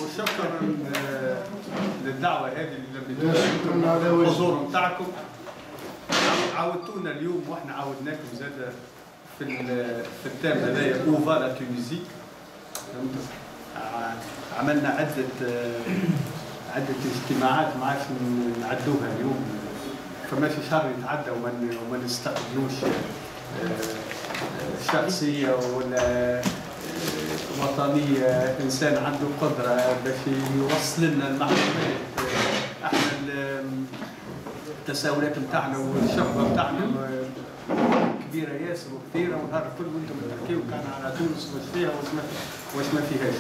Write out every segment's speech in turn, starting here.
وشكرا للدعوه هذه اللي لم الحضور نتاعكم. عودتونا اليوم واحنا عودناكم زاد في التام هذايا اوفا لا تونيزي. عملنا عده اجتماعات ما عادش نعدوها اليوم، فماشي شهر يتعدى وما نستقبلوش شخصيه ولا وطنيه، انسان عنده قدره باش يوصل لنا المعلومات. احنا التساؤلات نتاعنا والشغبه نتاعنا كبيره ياسر وكثيره، ونهار الكل وانتم تحكيو كان على تونس واش فيها واش ما فيهاش.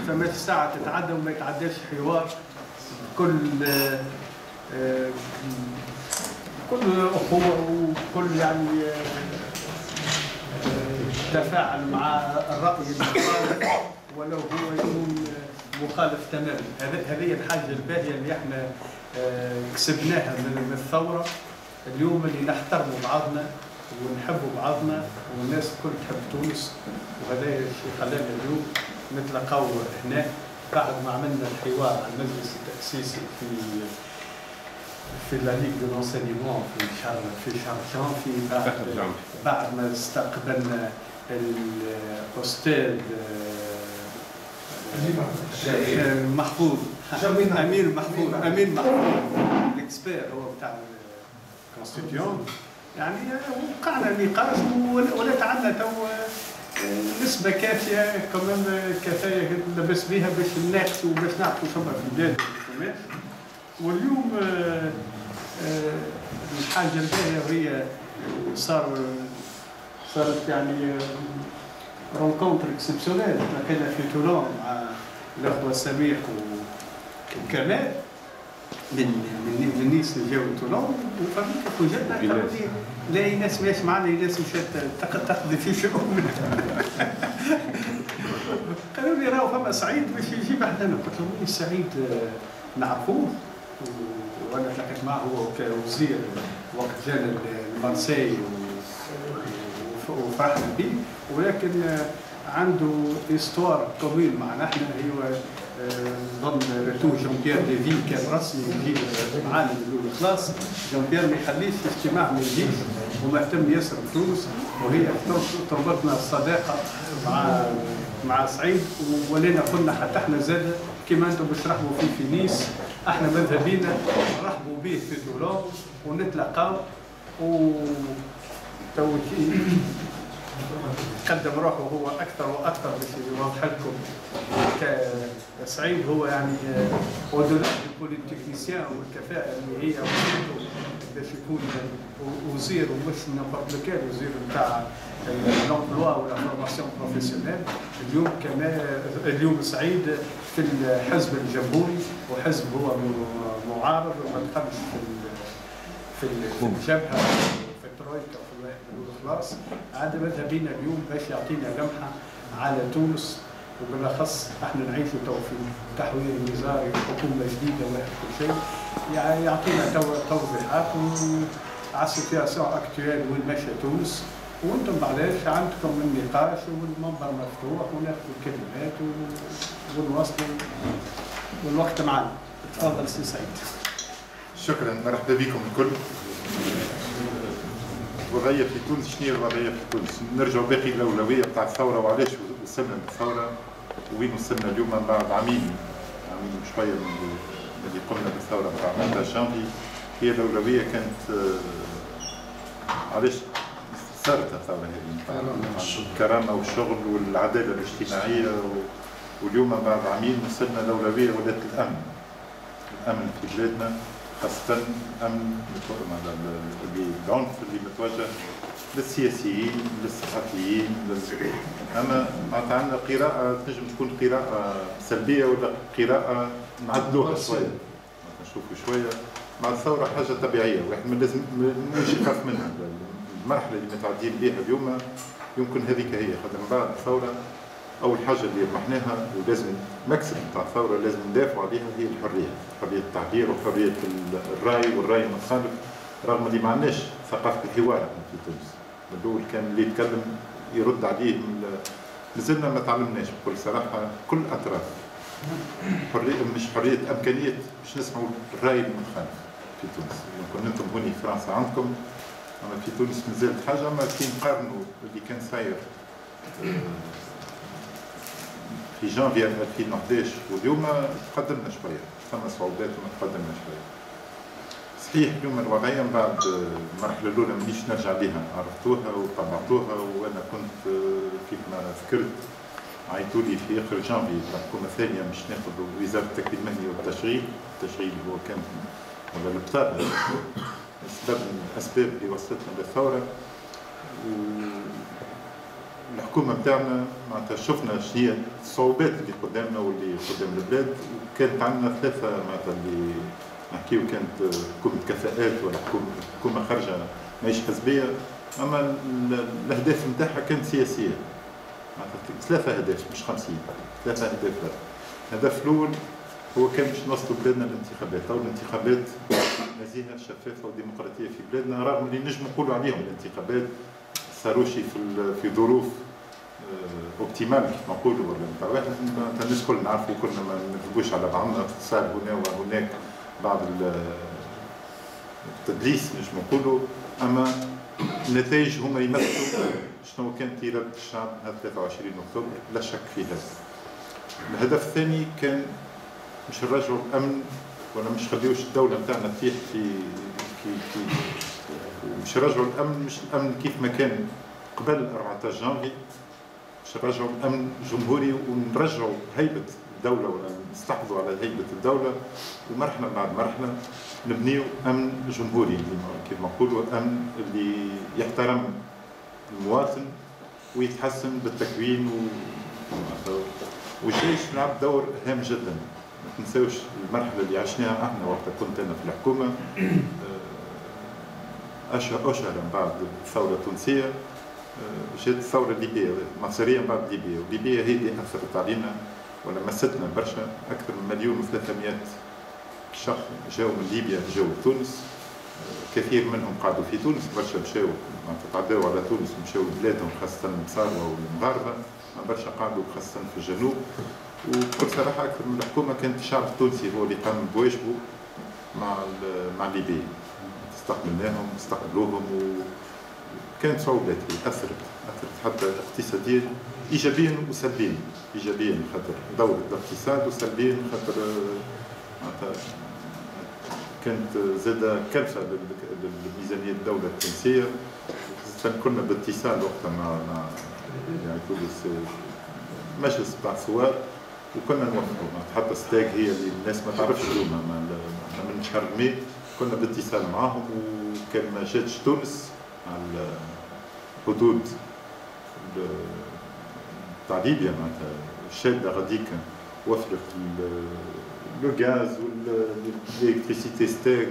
فما في ساعه تتعدى وما يتعداش حوار كل اخوه وكل يعني تفاعل مع الرأي المخالف ولو هو يكون مخالف تماما. هذه الحاجة الباهية اللي احنا كسبناها من الثورة اليوم، اللي نحترموا بعضنا ونحبوا بعضنا والناس الكل تحب تونس. وهذا الشيء خلانا اليوم نتلاقاو هنا بعد ما عملنا الحوار على المجلس التأسيسي في لا ليغ دو لونسينيمون في شهر جانفي، بعد ما استقبلنا الاستاذ محفوظ امين محفوظ الاكسبير هو بتاع الكونستيتيون. يعني وقعنا نقاش ولات عندنا تو نسبه كافيه كمان كفايه لبس بها باش نناقشوا وباش نعرفوا شنو في البلاد. واليوم الحاجه الباهيه وهي صارت يعني رونكونتر اكسبسيونيل لقينا في تولون مع الاخوه سميح وكمال من نيس اللي جاوا تولون. وفهمت فوجئنا لاقي ناس ماشي معنا، ناس مشات تقضي في شؤون. قالوا لي راهو فما سعيد باش يجي بعدنا. قلت لهم وين سعيد؟ نعرفوه وانا تلاقيت معه هو كوزير وقت جانا لمارسي وفرحنا به، ولكن عنده استوار طويل معنا احنا. هو نظن ريتو جون بيير ليفي كان رسمي يجي معانا من الاول خلاص. جون بيير ما يخليش اجتماع ما يجيش ومهتم ياسر بتونس، وهي تربطنا الصداقه مع سعيد. ولينا قلنا حتى احنا زاد كما انتم باش ترحبوا فيه في نيس، احنا ماذا بينا نرحبوا به في تولون ونتلاقاو. تو قدم روحه هو اكثر واكثر باش يوضح لكم. كسعيد هو يعني ودولا يكون التكنيسيان والكفاءه اللي هي باش يكون وزير ومش نابورت لوكال، وزير نتاع لومبلوا ولا فورماسيون بروفيسيونيل. اليوم سعيد في الحزب الجمهوري، وحزب هو معارض وما دخلش في الجبهه في الترويكا في الواحد خلاص. عاد ماذا بينا اليوم باش يعطينا لمحه على تونس، وبالاخص احنا نعيشوا تو في تحويل وزاري وحكومه جديده واحد كل شيء، يعني يعطينا توضيحات على السيتياسيون اكتويل وين ماشيه تونس. وانتم بعداش عندكم النقاش والمنبر مفتوح وناخذوا الكلمات ونواصلوا والوقت معنا. تفضل سي سعيد. شكرا، مرحبا بكم الكل. الوضعيه في تونس، شنو هي الوضعيه في تونس؟ نرجعوا باقي الاولويه بتاع الثوره وعلاش وصلنا للثوره وين وصلنا اليوم بعد عامين شويه من اللي قمنا بالثوره بتاع 19 جانفي. هي الاولويه كانت علاش صارت الثوره هذه؟ الكرامه والشغل والعداله الاجتماعيه. واليوم بعد عامين وصلنا الاولويه ولات الامن في بلادنا، خاصة الأمن العنف اللي متوجه للسياسيين للصحفيين أما معناتها عندنا قراءة تنجم تكون قراءة سلبية ولا قراءة نعدلوها شوية، نشوفوا شوية مع الثورة حاجة طبيعية، واحد ما لازم مش يخاف منها. المرحلة اللي متعدين بها اليوم يمكن هذيك هي، خاطر من بعد الثورة أول حاجة اللي ربحناها ولازم المكسب بتاع الثورة لازم ندافعوا عليها هي الحرية، حرية التعبير وحرية الرأي والرأي المخالف، رغم اللي ما عندناش ثقافة الحوار في تونس. الأول كان اللي يتكلم يرد عليه مازلنا ما تعلمناش بكل صراحه كل اطراف مش حريه امكانيه باش نسمعوا الراي المتخالف في تونس. يمكن انتم هوني في فرنسا عندكم، اما في تونس مازالت حاجه. اما كي نقارنوا اللي كان صاير في جانفي 2011 واليوم تقدمنا شويه، ثم صعوبات وما تقدمنا شويه. صحيح اليوم الوضعيه من بعد المرحله الاولى مانيش نرجع ليها، عرفتوها وطبعتوها، وانا كنت كيف ما ذكرت عيطوا لي في اخر جانفي الحكومه الثانيه باش ناخذ وزاره التكوين المهني والتشغيل، التشغيل هو كان ولا البطاله سبب من الاسباب اللي وصلتنا للثوره. والحكومه بتاعنا معناتها شفنا شنو هي الصعوبات اللي قدامنا واللي قدام البلاد، وكانت عندنا ثلاثه معناتها اللي نحكيو كانت حكومه كفاءات ولا حكومه خارجه ماهيش حزبيه، اما الاهداف نتاعها كانت سياسيه. معناتها ثلاثه اهداف مش 50، ثلاثه اهداف. الهدف الاول هو كان باش نوصلوا بلادنا للانتخابات، او الانتخابات نزيهه شفافه وديمقراطيه في بلادنا، رغم اللي نجم نقولوا عليهم الانتخابات صاروش في ظروف اوبتيمال كيف ما نقولوا، ولا نتاع واحد الناس الكل نعرفوا كلنا ما نكذبوش على بعضنا، صار هنا وهناك بعض التدليس نجم نقولوا، اما النتائج هما يمثلوا شنو كانت إرادة الشعب هذا 23 أكتوبر، لا شك في هذا. الهدف الثاني كان مش نرجعوا الأمن ولا مش نخليوش الدولة نتاعنا تطيح في مش نرجعوا الأمن، مش الأمن كيف ما كان قبل 14 جانفي، مش نرجعوا الأمن جمهوري ونرجعوا هيبة الدولة ولا نستحفظوا على هيبة الدولة، ومرحلة بعد مرحلة نبنيو أمن جمهوري كيف ما نقولوا، أمن اللي يحترم المواطن ويتحسن بالتكوين والجيش لعب دور هام جدا. ما تنساوش المرحله اللي عشناها احنا وقت كنت انا في الحكومه، اشهر من بعد الثوره التونسيه جات الثوره الليبيه المصريه من بعد ليبيا، وليبيا هي اللي اثرت علينا ولا مستنا برشا. اكثر من 1,300,000 شخص جاوا من ليبيا جاوا لتونس، كثير منهم قعدوا في تونس، برشا مشاو تعداوا على تونس ومشاو لبلادهم خاصة المصارى والمغاربة، برشا قعدوا خاصة في الجنوب. وبكل صراحة أكثر من الحكومة كانت الشعب التونسي هو اللي قام بواجبه مع الليبيين، استقبلناهم استقبلوهم، وكانت صعوبات أثرت حتى اقتصاديا إيجابيا وسلبيا. إيجابيا خاطر دور الاقتصاد، وسلبيا خاطر كانت زادة كلفة لميزانية الدولة التونسية، كنا باتصال وقتها مع يعني مجلس بتاع الثوار، وكنا نوفقوا حتى ستاك هي اللي الناس ما تعرفش اليوم من شهر ماي كنا باتصال معاهم، وكان ما جاتش تونس على الحدود تاع ليبيا معناتها الشادة غاديك وفرت الغاز والالكتريسيتي ستاك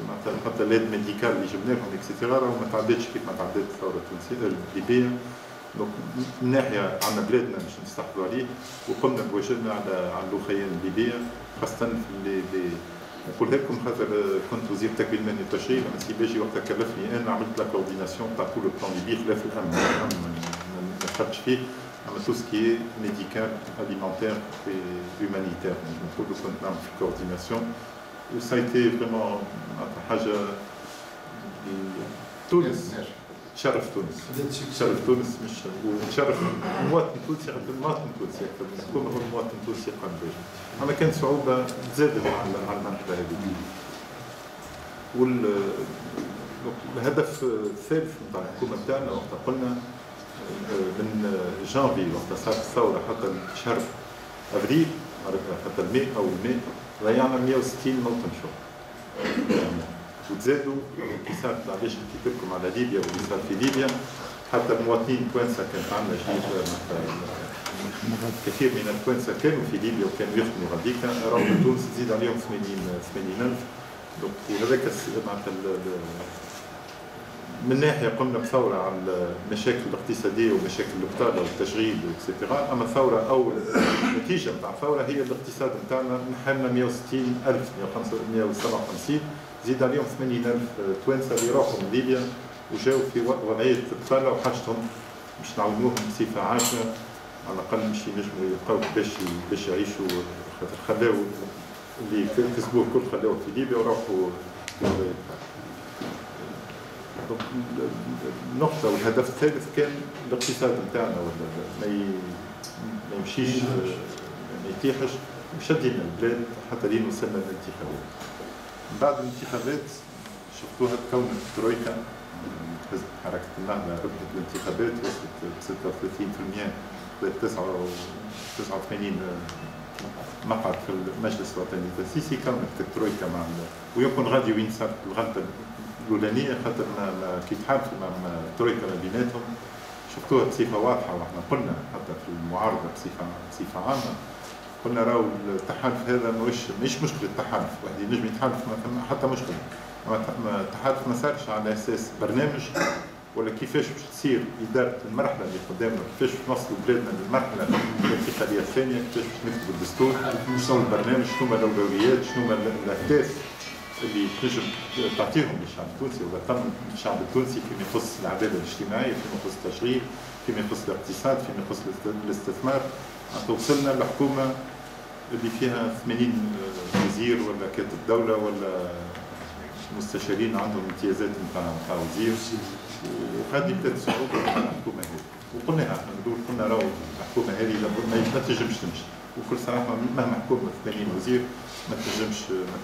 معناتها حتى لاد ميديكال اللي جبناهم اكسيتيرا، وما تعدتش كيف ما تعدت الثوره التونسيه الليبيه. دونك من ناحيه عندنا بلادنا باش نستحفظوا عليه، وقمنا بواجبنا على الاخيان الليبيه، خاصه في اللي نقولها لكم خاطر كنت وزير التكوين المهني والتشغيل، لما سي باجي وقتها كلفني انا عملت لا كورديناسيون تاع كل البلان ليبي، خلاف الامن ما دخلتش فيه، اما تو سكي ميديكال اليمونتير هيومانيتير نقولوا كنت نعمل في كورديناسيون، وسايتي فريمون حاجه تونس شرف تونس مش ونشرف المواطن التونسي، المواطن التونسي اكثر من الحكومه هو المواطن التونسي قام به. اما كانت صعوبه زادت على المرحله هذه. والهدف الثالث نتاع الحكومه بتاعنا وقت قلنا من جانفي وقت صارت الثوره حتى شهر افريل حتى الماء او الماء ضيعنا 160 موطن شغل. وتزادوا الانكسار تاع ليش حكيت لكم على ليبيا واللي صار في ليبيا، حتى المواطنين التوانسه كانت عندنا جديد كثير من التوانسه كانوا في ليبيا وكانوا يخدموا غاديك، راهو تونس تزيد عليهم 80,000. وهذاك معناتها من ناحيه قمنا بثوره على المشاكل الاقتصاديه ومشاكل البطاله والتشغيل اكسترا، اما الثوره او النتيجه نتاع الثوره هي الاقتصاد نتاعنا، نحلنا 160,000 157 زيد عليهم 80,000 توانسه اللي راحوا من ليبيا وجاوا في وضعيه بطاله وحاجتهم باش نعاونوهم بصفه عاجله على الاقل باش ينجموا يلقاو باش يعيشوا، خاطر خلاو اللي كسبوه الكل خلاوه في ليبيا وراحوا الولايات. النقطة والهدف الثالث كان الاقتصاد نتاعنا ما يمشيش ما يتيحش، وشدينا البلاد حتى لين وصلنا للانتخابات. بعد الانتخابات شفتوها تكونت ترويكا، حزب حركة النهضة ربحت الانتخابات وصلت ب 36%، 89 مقعد في المجلس الوطني التأسيسي. كونت الترويكا مع ويمكن غادي وين صارت الغلطة الأولانية، خاطر كي تحالفوا مع الترويكا ما بيناتهم شفتوها بصفة واضحة، واحنا قلنا حتى في المعارضة بصفة عامة قلنا راهو التحالف هذا مش مشكلة تحالف، واحد ينجم يتحالف ما ثم حتى مشكلة، التحالف ما صارش على أساس برنامج ولا كيفاش باش تصير إدارة المرحلة اللي قدامنا، كيفاش باش نوصلوا بلادنا للمرحلة الانتقالية الثانية، كيفاش باش نكتبوا الدستور، شنو البرنامج، شنو هما الأولويات، شنو هما الأهداف اللي تنجم تعطيهم للشعب التونسي ولا تم الشعب التونسي فيما يخص العدالة الاجتماعية، فيما يخص التشغيل، فيما يخص الاقتصاد، فيما يخص الاستثمار. وصلنا لحكومة اللي فيها 80 وزير ولا كاتب دولة ولا مستشارين عندهم امتيازات نتاع وزير، وهذه بدات صعوبة على الحكومة هذه. وقلناها احنا قلنا راهو الحكومة هذه ما تنجمش تمشي، وكل صراحة مهما حكومة 80 وزير ما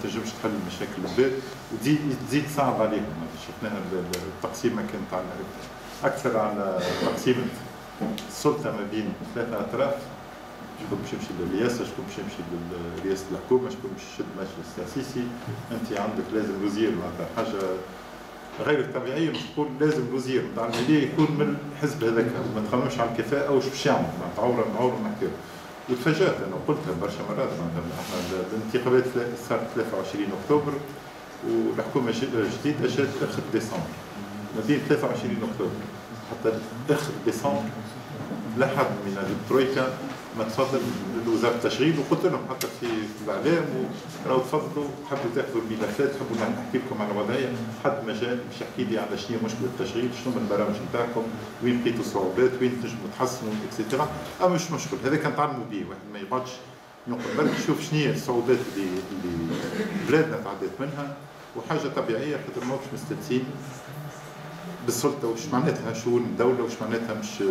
تنجمش تحل مشاكل البلاد وتزيد صعب عليهم. شفناها التقسيمة كانت أكثر على تقسيمة السلطة ما بين ثلاثة أطراف، شكون باش يمشي للرئاسة، شكون باش يمشي لرئاسة الحكومة، شكون باش يشد المجلس التأسيسي. أنت عندك لازم الوزير معناتها حاجة غير طبيعية، باش تقول لازم الوزير نتاع المالية يكون من الحزب هذاك وما تخممش على الكفاءة واش باش يعمل، معناتها عورة محكاية. وتفاجأت أنا وقلتها برشا مرات، معناتها احنا الانتخابات صارت 23 أكتوبر والحكومة الجديدة جات آخر ديسمبر، ما بين 23 أكتوبر حتى آخر ديسمبر لا حد من الترويكا ما تفضل لوزارة التشغيل. وقلت لهم حتى في الإعلام راهو تفضلوا حبوا تاخذوا الملفات، حبوا نحكي لكم على الوضعية، حد ما جا باش يحكي لي على شنو مشكلة التشغيل، شنو من البرامج نتاعكم، وين لقيتوا صعوبات، وين تنجموا تحسنوا اكسيتيرا. أما مش مشكل، هذا كان تعلموا به، واحد ما يقعدش ينقل بالك يشوف شنو هي الصعوبات اللي بلادنا تعدات منها، وحاجة طبيعية خاطر ماهوش مستانسين بالسلطة وش معناتها شؤون الدولة وش معناتها مش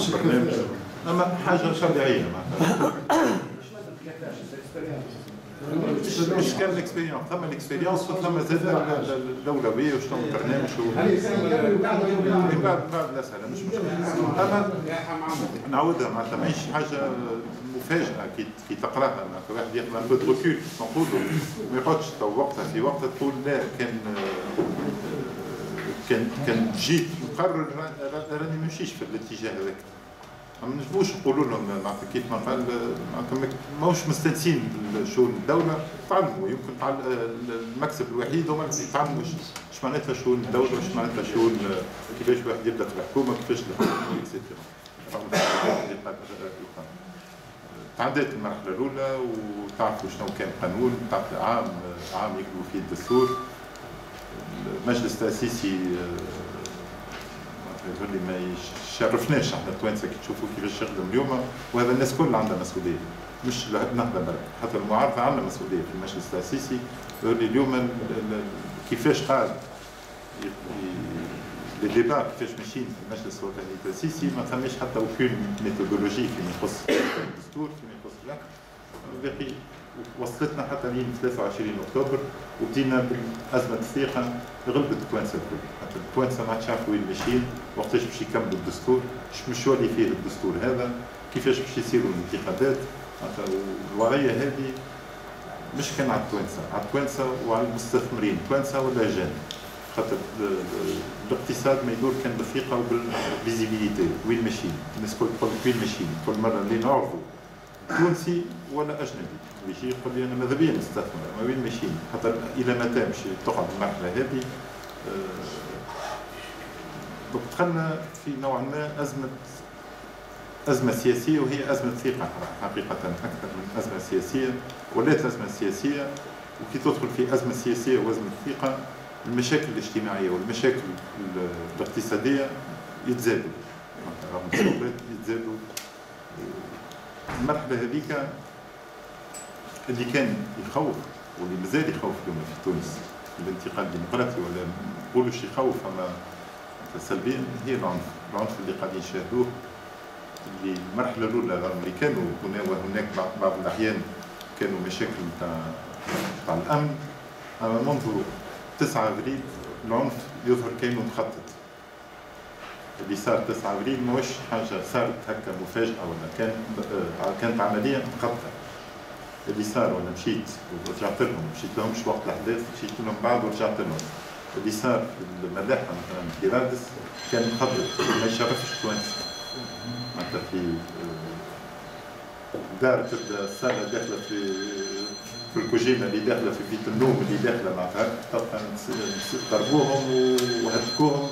برنامج، أما حاجة طبيعية معناتها. مش كان الاكسبيريونس، ثم الاكسبيريونس وثم زاد الأولوية وشنو البرنامج بعد الأسئلة مش مشكلة. أما نعودها معناتها ماهيش حاجة مفاجأة كي تقراها، معناتها واحد ياخذ ان بو دو ريكول نقولوا ما يقعدش وقتها في وقتها تقول لا كان جيت نقرر راني ما نمشيش في الاتجاه هذاك. ما نجموش نقولوا لهم معناتها كيف ما قال معناتها ماهوش مستانسين بشؤون الدوله، تعلموا يمكن المكسب الوحيد هو يتعلموا ايش معناتها شؤون الدوله، وايش معناتها شؤون كيفاش واحد يبدا في الحكومه، كيفاش الحكومه اكسيتيرا. تعدات المرحله الاولى وتعرفوا شنو كان القانون، تعرفوا عام يكتبوا فيه الدستور. المجلس التأسيسي اللي ما يشرفناش احنا التوانسه كي تشوفوا كيفاش يخدم اليوم، وهذا الناس كلها عندها مسؤوليه، مش النهضه برك، حتى المعارضه عندها مسؤوليه في المجلس التأسيسي. اليوم كيفاش قال الديبا كيفاش ماشيين في المجلس الوطني التأسيسي، ما ثماش حتى وكل ميثودولوجي فيما يخص الدستور، فيما يخص الباقي. وصلتنا حتى لين 23 اكتوبر وبدينا بالازمه الثقه غلبت التوانسه الكل، حتى التوانسه ما عادش يعرفوا وين ماشيين، وقتاش باش يكملوا الدستور، شو اللي فيه الدستور هذا، كيفاش باش يصيروا الانتخابات. الوضعيه هذه مش كان على التوانسه، على التوانسه وعلى المستثمرين، التوانسه والاجانب، خاطر الاقتصاد ما يدور كان بالثقه وبالفيزيبيليتي، وين ماشيين، الناس الكل تقول وين ماشيين، كل مره اللي نعرفوا تونسي ولا اجنبي يجي يقول لي انا ماذا بيا نستثمر، ما وين ماشيين، حتى الى متى مشي تقعد المرحله هذه. دخلنا في نوعا ما ازمه سياسيه، وهي ازمه ثقه حقيقه اكثر من ازمه سياسيه، ولات ازمه سياسيه. وكي تدخل في ازمه سياسيه وازمه ثقه، المشاكل الاجتماعيه والمشاكل الاقتصاديه يتزادوا راهم الصعوبات يتزادوا. المرحلة هذيك اللي كان يخوف واللي مازال يخوف اليوم في تونس الانتقال الديمقراطي ولا نقولوش يخوف اما سلبيا هي العنف اللي قاعدين نشاهدوه. اللي المرحلة الأولى اللي كانوا هنا وهناك بعض الأحيان كانوا مشاكل تاع الأمن، أما منذ 9 أبريل العنف يظهر كأنه مخطط. اللي صار 9 أبريل ماهوش حاجة صارت هكا مفاجأة ولا كانت عملية مخططة. اللي صار وانا مشيت ورجعت لهم، مشيت لهمش وقت الأحداث، مشيت لهم بعد ورجعت لهم. اللي صار في الملاحة مثلا في رادس كان مخطط ما يشرفش توانسة. معناتها في دار تبدا السنة داخلة في الكوجينة اللي داخلة في بيت النوم اللي داخلة معناتها تبقى ضربوهم وهدكوهم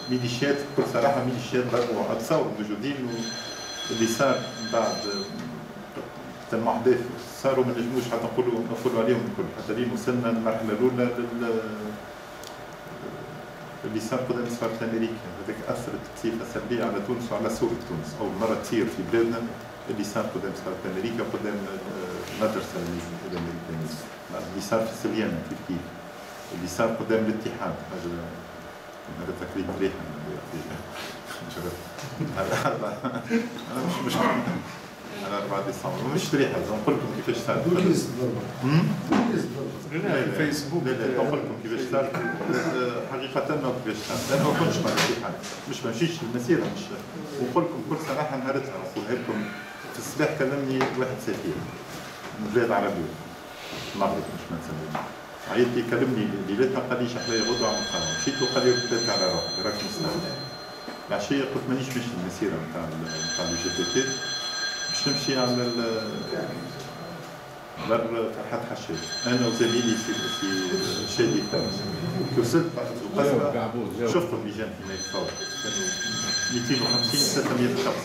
ميليشيات. بكل صراحة ميليشيات ضربوا أتصور موجودين. اللي صار من بعد تم أحداث صاروا ما نجموش حتى نقولوا عليهم الكل حتى لين وصلنا المرحلة الأولى اللي صار قدام سفارة أمريكا. هذاك أثرت بصفة سلبية على تونس وعلى صورة تونس. أول مرة تصير في بلادنا اللي صار قدام سفارة أمريكا قدام المدرسة الأمريكية. اللي صار في سليانة كيف اللي صار قدام الاتحاد هذا تقريب ريحة أنا مش على 4 ديسمبر مش ريحة نقول لكم كيفاش صار. لا فيسبوك لا نقول لكم كيفاش صار حقيقة ما كيفاش صار. أنا ما كنتش مع الاتحاد مش ماشيش المسيرة مش ونقول لكم بكل صراحة نهارتها نقولها لكم في الصباح كلمني واحد سفير من بلاد عربية المغرب مش ما نسميه عيط لي كلمني ليلتها قال لي شحال غدوة على المقاومة. مشيت له قال لي رديت على روحي راك مستعد. العشية قلت مانيش ماشي المسيرة نتاع الجي بي تي باش نمشي على بر فرحات حشاد انا وزميلي في شادي فارس. كي وصلت القصبة شفتهم اللجان في ميت الثورة كانوا 250 300 شخص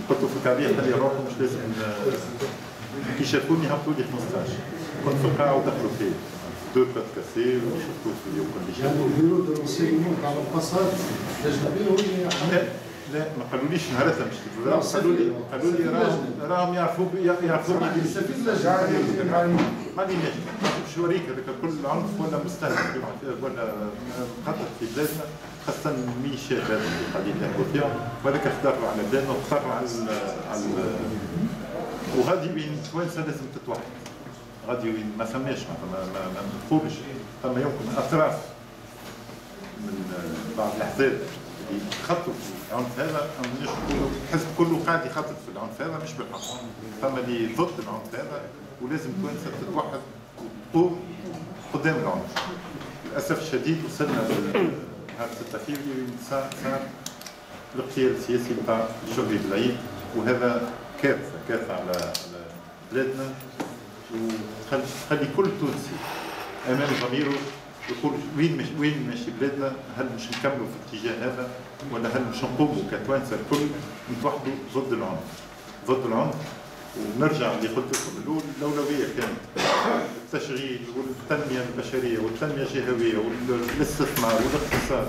قلت له في الكعبية خلي روحهم مش لازم كي شافوني هبطوا لي 15 كنت في القاعة ودخلوا فيا 2 بات كاسي وشفتوا في اليوم كل شيء. لا ما قالوليش نهارتها مش قالوا لي راهم يعرفوني ماني ناجم باش نوريك هذاك كل عنف ولا مستهدف ولا مخطط في بلادنا خاصة الميليشيات اللي قاعدين يلعبوا فيها وهذاك اختاروا على بلادنا واختاروا على وغادي بين توانسة لازم تتوحد. غادي ما فماش ما نقولش ثم يمكن اطراف من بعض الاحزاب اللي يخططوا في العنف هذا مانيش نقولوا الحزب كله قاعد يخطط في العنف هذا مش بالحق. ثم اللي ضد العنف هذا ولازم توانسة تتوحد وتقوم قدام العنف. للاسف الشديد وصلنا لنهار 6 فبراير صار الاغتيال السياسي نتاع شهري بالعيد وهذا كارثة على بلادنا وتخلي كل تونسي امام ضميره يقول وين ماشي بلادنا. هل مش نكملوا في الاتجاه هذا ولا هل مش نقوموا كتوانسه الكل نتوحدوا ضد العنف ونرجع اللي قلت لكم الاول. الاولويه كانت التشغيل والتنميه البشريه والتنميه الجهويه والاستثمار والاقتصاد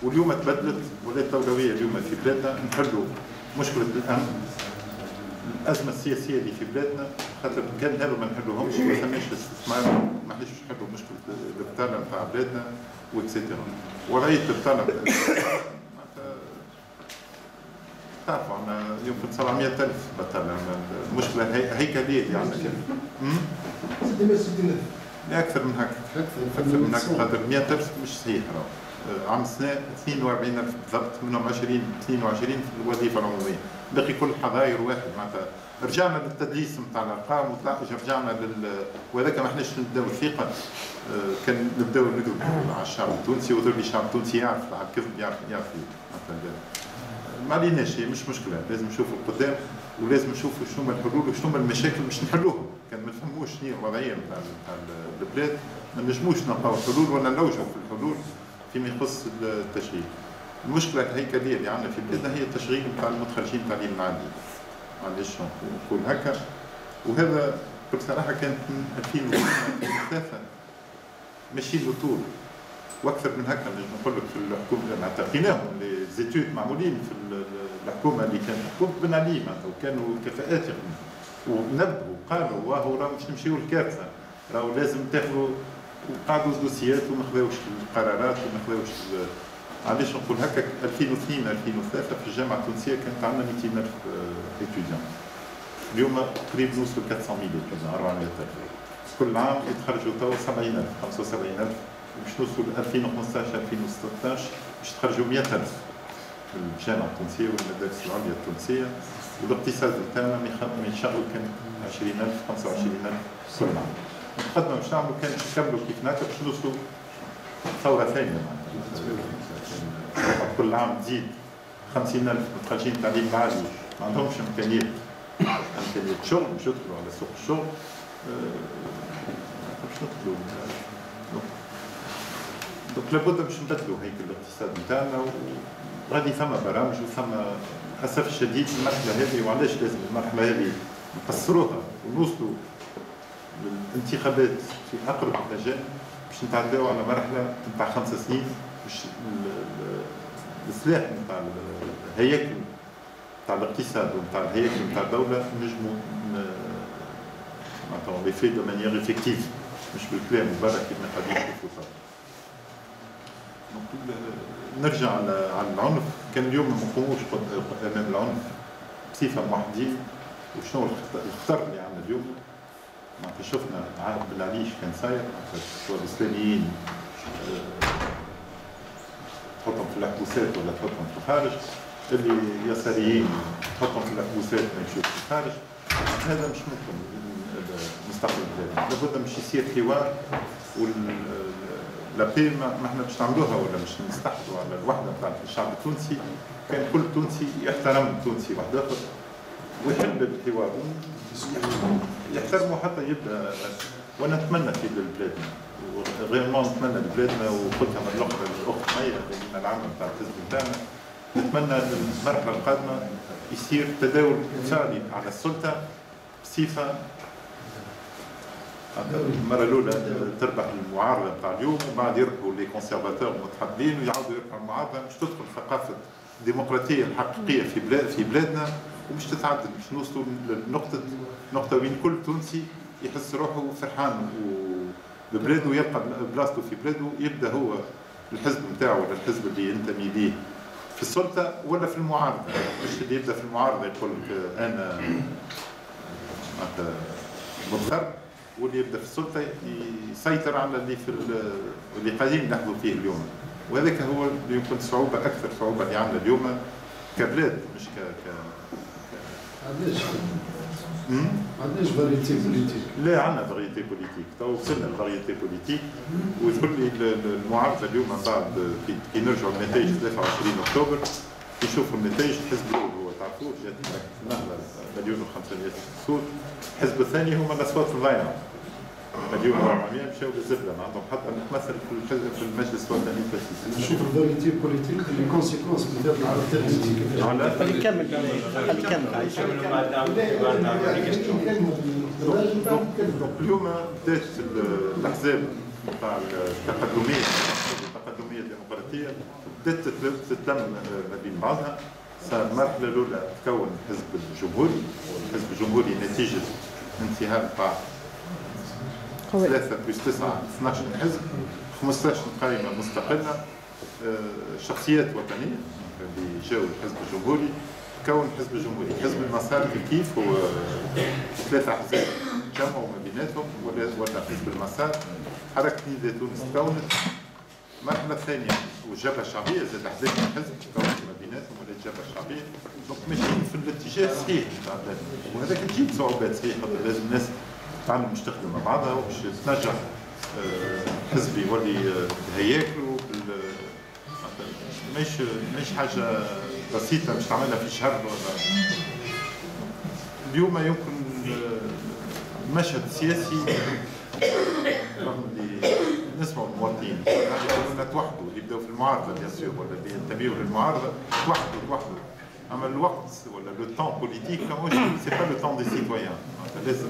واليوم تبدلت ولات الاولويه اليوم في بلادنا نحلوا مشكله الامن الازمه السياسيه اللي في بلادنا خاطر كان هذو ما نحلوهمش ما ثماش الاستثمار ما حناش نحلوا مشكله البطاله نتاع بلادنا واكسيتيرا. وضعيه البطاله تعرفوا عندنا يمكن 700,000 بطاله المشكله هيكليه اللي عندنا لا اكثر من هكا خاطر 100,000 مش صحيح عام السنه 42,000 بالضبط منهم 22 في الوظيفه العموميه باقي كل حظاير واحد. معناتها رجعنا للتدليس نتاع الارقام رجعنا وهذاك ما حناش نبداو الثقه كان نبداو نكذبوا على الشعب التونسي وذول الشعب التونسي يعرف الكذب يعرف ما عليناش هي مش مشكله. لازم نشوفوا القدام ولازم نشوفوا شنو الحلول وشنو المشاكل باش نحلوها. كان ما نفهموش شنو هي الوضعيه نتاع البلاد ما نجموش نلقاو حلول ولا نلوجوا في الحلول فيما يخص التشغيل. المشكله الهيكليه اللي عندنا في بلادنا هي التشغيل نتاع المتخرجين التعليم العالي. معليش نقول هكا وهذا بصراحه كانت من 2003 ماشي له طول واكثر من هكا نقول لك في الحكومه لقيناهم لي زيتود معمولين في الحكومه اللي كانت تحكم بن علي معناتها وكانوا كفاءات يخدموا ونبهوا قالوا واهو راه مش نمشيو الكارثه راهو لازم تاخذوا وقعدوا دوسيات وما خذاوش القرارات وما خذاوش علاش نقول هكا 2002 2003 في الجامعه التونسيه كانت عندنا 200,000 اتيديون اليوم قريب نوصلوا 400,000 400,000 كل عام يتخرجوا توا 70,000 75,000 باش نوصلوا 2015 2016 باش تخرجوا 100,000 في الجامعه التونسيه والمدارس العليا التونسيه والاقتصاد نتاعنا يشغلوا كان 20,000 25,000 كل عام. نتقدموا باش نعملوا كان نكملوا كيف هكا باش نوصلوا ثوره ثانيه معناتها كل عام تزيد 50,000 متخرجين تعليم عالي ما عندهمش امكانيات شغل باش يدخلوا على سوق الشغل باش ندخلوا دونك لابد باش نبدلوا هيكل الاقتصاد نتاعنا وغادي ثم برامج وثم للاسف الشديد المرحله هذه وعلاش لازم المرحله هذه نقصروها ونوصلوا للانتخابات في اقرب الاجال باش نتعداو على مرحله نتاع 5 سنين باش الاصلاح نتاع الهياكل نتاع الاقتصاد ونتاع الهياكل نتاع الدوله نجموا معناتها لي في دو مانيير افيكتيف مش بالكلام مبارك كيما قاعدين نشوفوا. نرجع على العنف كان اليوم ما نقوموش امام العنف بصفه موحدين وشنو الخطر اللي عندنا اليوم معناتها شفنا عاد بالعريش كان صاير معناتها الاسلاميين تحطهم في الحبوسات ولا تحطهم في الخارج اللي يساريين تحطهم في الحبوسات ما يمشيوش في الخارج هذا مش ممكن مستقبل البلاد لابد مش يصير حوار لا بي ما احنا باش نعملوها ولا باش نستحوذوا على الوحده نتاع الشعب التونسي كان كل تونسي يحترم التونسي واحد اخر ويحب الحوار يحترموا حتى يبدا وانا نتمنى في بلادنا غير ما نتمنى لبلادنا وقلتها من الاخت ميا اللي العام نتاع الحزب نتاعنا نتمنى المرحله القادمه يصير تداول فعلي على السلطه بصفه المره الاولى تربح المعارضه نتاع اليوم وبعد يربحوا لي كونسيرفاتور متحدين ويعاودوا يربحوا المعارضه باش تدخل ثقافه الديمقراطيه الحقيقيه في بلادنا ومش تتعدل باش نوصلوا لنقطه وين كل تونسي يحس روحه فرحان ببلاده ويبقى بلاصته في بلاده يبدا هو الحزب نتاعو ولا الحزب اللي ينتمي ليه في السلطه ولا في المعارضه مش اللي يبدا في المعارضه يقول لك انا مضطر واللي يبدا في السلطه يسيطر على اللي قاعدين نحظوا فيه اليوم وهذاك هو اللي يمكن صعوبه اكثر صعوبه اللي عندنا اليوم كبلاد مش عندناش فاريتي بوليتيك لا عندنا فاريتي بوليتيك تو وصلنا لفاريتي بوليتيك ويقول لي المعارضه اليوم من بعد كي نرجعوا للنتائج 23 اكتوبر يشوفوا النتائج الحزب الاول هو تعرفوه جات نهضه 1,500,000 صوت الحزب الثاني هما الاصوات الضايعه 1,400,000 مشاو بالزبده ما عندهم حتى نتمثل في المجلس الوطني التاسيسي. نشوف الفاريتي بوليتيك اللي كونسيكونس من هذا العرض التاريخي. على كمل اليوم بدات الاحزاب نتاع التقدميه الديمقراطيه بدات تتلم ما بين بعضها صار المرحله الاولى تكون الحزب الجمهوري الحزب الجمهوري نتيجه انتهاء نتاع 3 + 9 12 حزب 15 قائمه مستقله شخصيات وطنيه اللي جاوا الحزب الجمهوري كون الحزب الجمهوري حزب المسار كيف هو 3 احزاب جمعوا ما بيناتهم ولا حزب المسار حركه نيدا تونس تكونت المرحله الثانيه والجبهه الشعبيه زاد احزاب الحزب تكونت ما بيناتهم ولا الجبهه الشعبيه دونك ماشيين في الاتجاه الصحيح نتاع وهذاك تجيب صعوبات صحيح لازم الناس تعلم باش تخدم مع بعضها وباش تنجح حزب يولي هياكله مش حاجه بسيطه باش تعملها في شهر ولا اليوم يمكن المشهد السياسي رغم اللي نسمعوا المواطنين يقولوا توحدوا اللي يبداو في المعارضه بيان سور ولا اللي ينتميوا للمعارضه توحدوا اما الوقت ولا لو طون بوليتيك سي با لو طون دي سيتويان لازم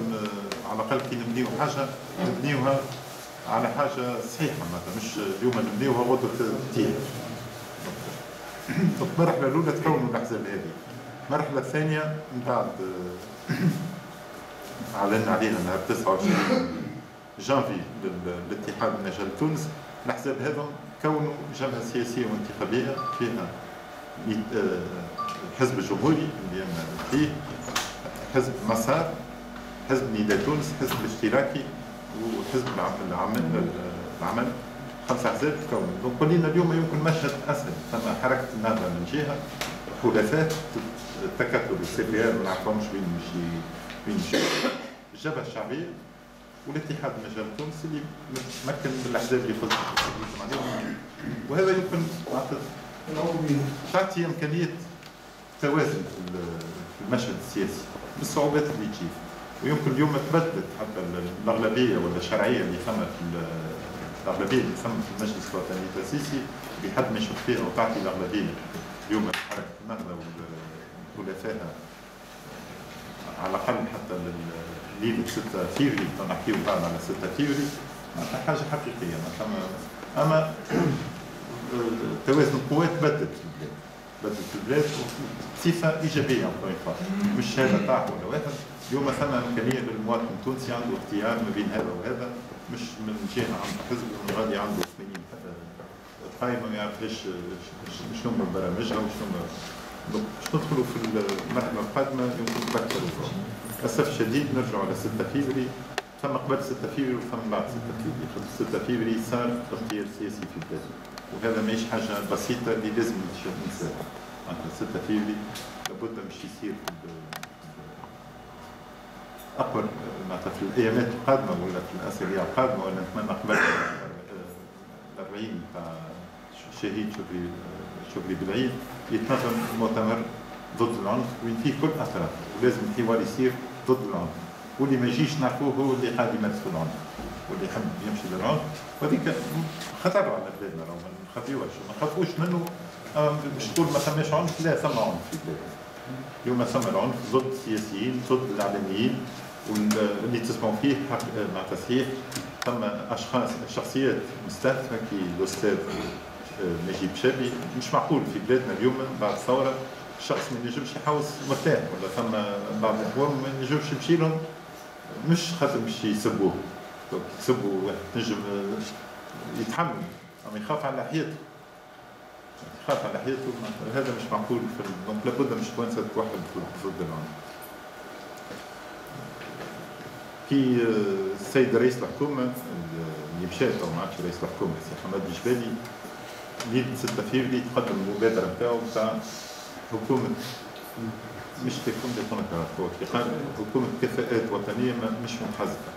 على الاقل كي نبنيو حاجه نبنيوها على حاجه صحيحه مثلا، مش اليوم نبنيوها غدوه تطيح. المرحله الاولى تكونوا الاحزاب هذه. المرحله الثانيه من بعد اعلنا عليها نهار 29 جانفي للاتحاد من اجل تونس. الاحزاب هذم كونوا جبهه سياسيه وانتخابيه فيها الحزب الجمهوري اللي فيه، حزب مسار، حزب نداء تونس، حزب الاشتراكي، وحزب العمل. 5 احزاب تكونوا. دونك قلنا اليوم يمكن مشهد اسهل، ثم حركه النهضه من جهه، حلفاء التكتل السي بي ار ما نعرفهمش وين يمشي، الجبهه الشعبيه والاتحاد من اجل تونس اللي متمكن من الاحزاب اللي فزت عليهم. وهذا يمكن تعطي امكانيه توازن في المشهد السياسي بالصعوبات اللي تجي. ويمكن اليوم تبدلت حتى الاغلبيه ولا الشرعيه اللي ثمت الاغلبيه اللي ثمت في المجلس الوطني التاسيسي بحد ما يشوف فيها وتعطي الاغلبيه اليوم حركه النهضه وحلفائها على الاقل حتى ليله 6 فيفري نحكيو بعد على 6 فيفري حاجه حقيقيه. اما توازن القوات بدت في البلاد بصفه ايجابيه مش هذا طاح ولا واحد. اليوم ثم امكانيه للمواطن التونسي عنده اختيار ما بين هذا وهذا، مش من جهه عنده حزب ومن غادي عنده 80 قائمه ما يعرفش شنو برامجها وشنو باش ندخلوا في المرحله القادمه يمكن نفكروا فيها. للاسف الشديد نرجعوا على 6 فيفري، ثم قبل 6 فيفري وثم بعد 6 فيفري. 6 فيفري صار اختيار سياسي في البلاد، وهذا ماهيش حاجه بسيطه اللي لازم الانسان. 6 فيفري لابد باش يصير اقوى معناتها في الايامات القادمه ولا في الاسابيع القادمه، ولا نتمنى قبل ال 40 تاع الشهيد شكري بالعيد يتنظم مؤتمر ضد العنف وين فيه كل الاطراف، ولازم الحوار يصير ضد العنف، واللي ما يجيش نعرفوه هو اللي قاعد يمارس العنف واللي يحب يمشي للعنف. وهذيك خطر على بلادنا، راهو ما نخافيوش ما نخافوش منه. باش تقول ما ثماش عنف، لا ثم عنف في بلادنا. اليوم ثم العنف ضد السياسيين، ضد الاعلاميين، واللي تسمعوا فيه مع تصحيح. ثم اشخاص شخصيات مستهدفه كي الاستاذ نجيب شابي. مش معقول في بلادنا اليوم بعد الثوره الشخص ما ينجمش يحوس مرتاح، ولا ثم بعض الاخوان ما ينجمش يمشي لهم مش خاطر باش يسبوه. يسبوا واحد نجم يتحمل، اما يخاف على حياته. يخاف على حياته، هذا مش معقول. دونك لابد مش توانسه توحد ضد العنف. كي السيد رئيس الحكومه اللي مشى تو ما عادش رئيس الحكومه السي حماد الجبالي ليله 6 فيفري تقدم المبادره نتاعو نتاع حكومه مش حكومه قال حكومه كفاءات وطنيه مش متحزبه.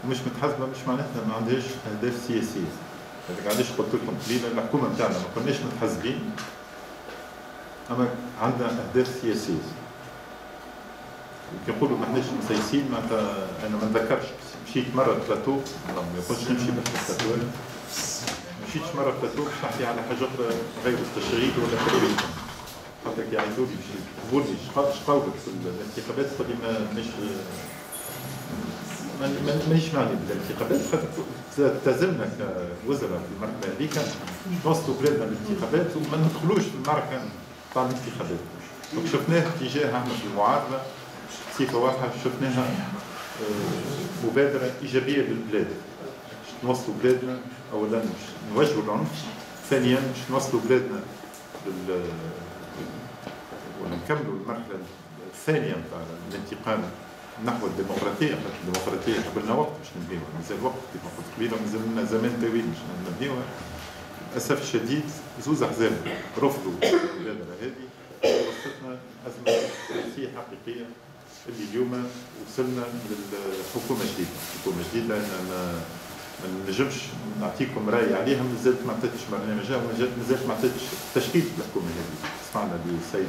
مش متحزبه مش معناتها ما عندهاش اهداف سياسيه. هذاك علاش قلت لكم قبيله الحكومه نتاعنا ما كناش متحزبين، اما عندنا اهداف سياسيه. كي نقولوا ما احناش مسيسين معناتها انا ما نذكرش مشيت مره بلاتو، ما يقولش نمشي بالبلاتو، مشيت مره بلاتو باش نحكي على حاجه اخرى غير التشغيل ولا التدريب. خاطر كي يعيطوا لي باش يقولوا لي اش قولك في الانتخابات، تقول لي مانيش معني بالانتخابات، خاطر تزلنا كوزراء في المرحله هذيك نوصلوا بلادنا للانتخابات وما ندخلوش في المعركه تاع الانتخابات. دونك شفناه اتجاه احنا في المعارضه بصفه واضحه، شفناها مبادره ايجابيه للبلاد باش نوصلوا بلادنا اولا باش نواجهوا العنف، ثانيا باش نوصلوا بلادنا ولا نكملوا المرحله الثانيه نتاع الانتقال نحو الديمقراطيه. الديمقراطيه قبلنا وقت باش نبنيوها، مازال وقت كيف ما قلت قبيله، مازال لنا زمان طويل باش نبنيوها. للاسف الشديد زوز احزاب رفضوا المبادره هذه، وصلتنا ازمه سياسيه حقيقيه اللي اليوم وصلنا للحكومه جديده. حكومه جديده انا ما نجمش نعطيكم راي عليها، مازالت ما عطيتش برنامجها ومازالت ما عطيتش تشكيل الحكومه هذه. سمعنا بالسيد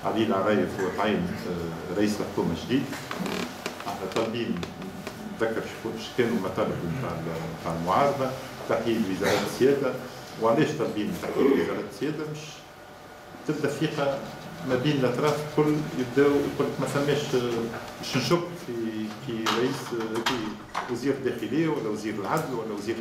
علي العرايف وعين رئيس الحكومه جديد. احنا طالبين نتذكر ايش كانوا المطالب نتاع المعارضه، تحييد وزاره السياده. وعلاش طالبين تحييد وزاره السياده؟ مش تبدا ثقه ما بين الاطراف الكل يبداو يقول لك ما ثماش باش نشك كي رئيس كي وزير الداخليه ولا وزير العدل ولا وزير